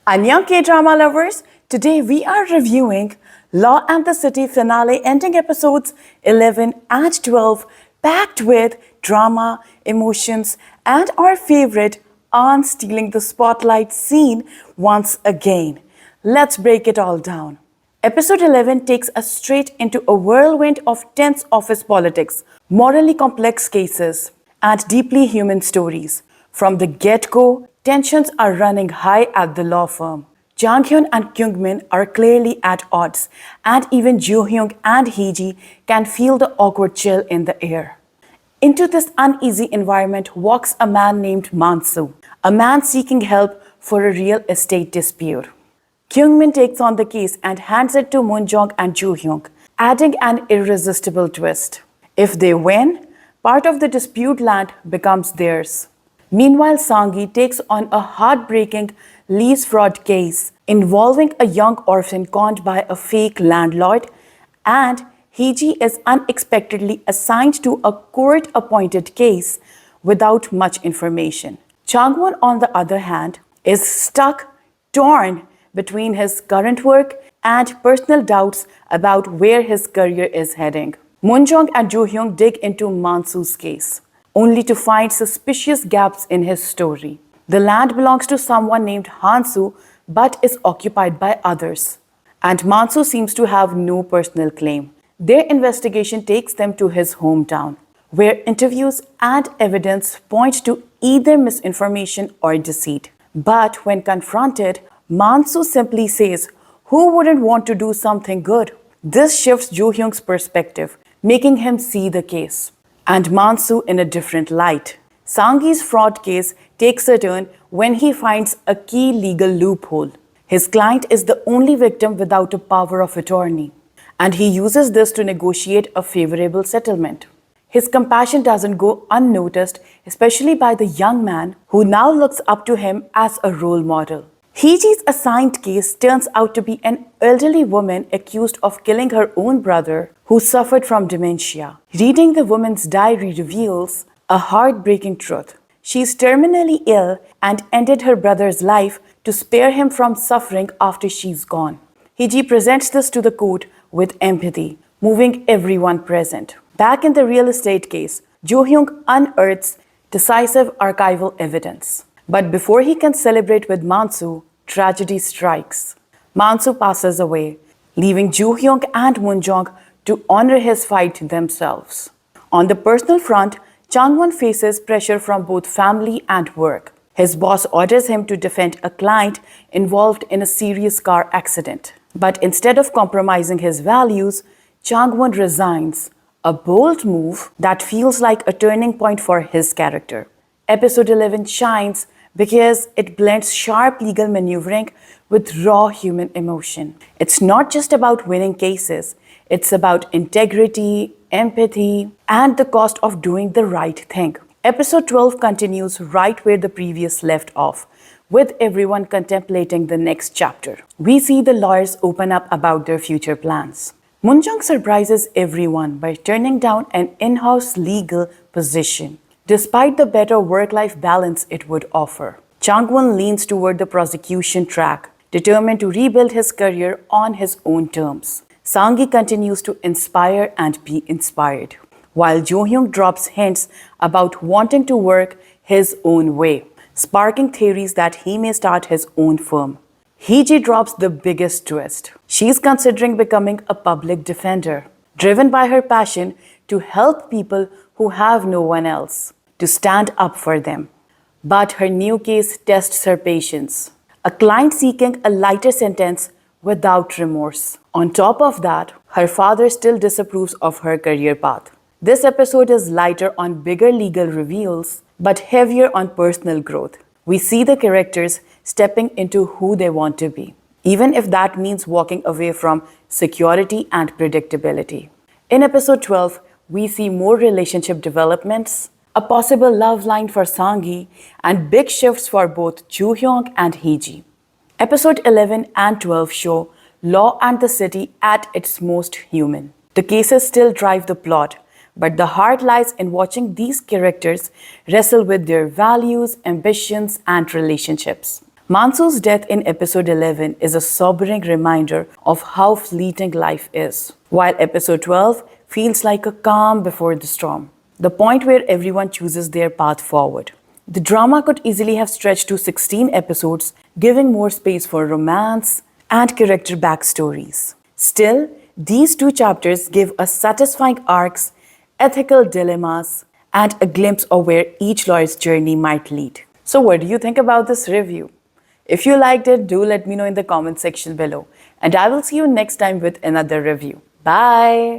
Annyeong K-drama lovers! Today we are reviewing Law and the City finale ending episodes 11 and 12 packed with drama, emotions and our favorite Ahn stealing the spotlight scene once again. Let's break it all down. Episode 11 takes us straight into a whirlwind of tense office politics, morally complex cases, and deeply human stories. From the get-go, tensions are running high at the law firm. Jang-hyun and Kyung-min are clearly at odds, and even Ju-hyeong and Hee-ji can feel the awkward chill in the air. Into this uneasy environment walks a man named Mansu, a man seeking help for a real estate dispute. Kyung-min takes on the case and hands it to Mun-jeong and Ju-hyeong, adding an irresistible twist. If they win, part of the dispute land becomes theirs. Meanwhile, Sang-gi takes on a heartbreaking lease fraud case involving a young orphan conned by a fake landlord, and Hee-ji is unexpectedly assigned to a court-appointed case without much information. Chang-won, on the other hand, is stuck, torn between his current work and personal doubts about where his career is heading. Mun-jeong and Ju-hyeong dig into Mansu's case, only to find suspicious gaps in his story. The land belongs to someone named Han-soo but is occupied by others, and Mansu seems to have no personal claim. Their investigation takes them to his hometown, where interviews and evidence point to either misinformation or deceit. But when confronted, Mansu simply says, "Who wouldn't want to do something good?" This shifts Ju-hyeong's perspective, making him see the case and Mansu in a different light. Sang-gi's fraud case takes a turn when he finds a key legal loophole. His client is the only victim without a power of attorney, and he uses this to negotiate a favorable settlement. His compassion doesn't go unnoticed, especially by the young man who now looks up to him as a role model. Hee-ji's assigned case turns out to be an elderly woman accused of killing her own brother who suffered from dementia. Reading the woman's diary reveals a heartbreaking truth. She is terminally ill and ended her brother's life to spare him from suffering after she's gone. Hee-ji presents this to the court with empathy, moving everyone present. Back in the real estate case, Jo-hyung unearths decisive archival evidence. But before he can celebrate with Mansu, tragedy strikes. Mansu passes away, leaving Ju-hyung and Mun-jeong to honor his fight themselves. On the personal front, Chang-won faces pressure from both family and work. His boss orders him to defend a client involved in a serious car accident. But instead of compromising his values, Chang-won resigns, a bold move that feels like a turning point for his character. Episode 11 shines because it blends sharp legal maneuvering with raw human emotion. It's not just about winning cases, it's about integrity, empathy, and the cost of doing the right thing. Episode 12 continues right where the previous left off, with everyone contemplating the next chapter. We see the lawyers open up about their future plans. Mun-jeong surprises everyone by turning down an in-house legal position, despite the better work-life balance it would offer. Chang-won leans toward the prosecution track, determined to rebuild his career on his own terms. Sang-gi continues to inspire and be inspired, while Jo-hyung drops hints about wanting to work his own way, sparking theories that he may start his own firm. Hee-ji drops the biggest twist. She's considering becoming a public defender, driven by her passion to help people who have no one else, to stand up for them. But her new case tests her patience, a client seeking a lighter sentence without remorse. On top of that, her father still disapproves of her career path. This episode is lighter on bigger legal reveals, but heavier on personal growth. We see the characters stepping into who they want to be, even if that means walking away from security and predictability. In episode 12, we see more relationship developments, a possible love line for Sang-gi, and big shifts for both Ju-hyung and Hee-ji. Episode 11 and 12 show Law and the City at its most human. The cases still drive the plot, but the heart lies in watching these characters wrestle with their values, ambitions, and relationships. Mansu's death in episode 11 is a sobering reminder of how fleeting life is, while episode 12 feels like a calm before the storm, the point where everyone chooses their path forward. The drama could easily have stretched to 16 episodes, giving more space for romance and character backstories. Still, these two chapters give us satisfying arcs, ethical dilemmas, and a glimpse of where each lawyer's journey might lead. So what do you think about this review? If you liked it, do let me know in the comment section below. And I will see you next time with another review. Bye!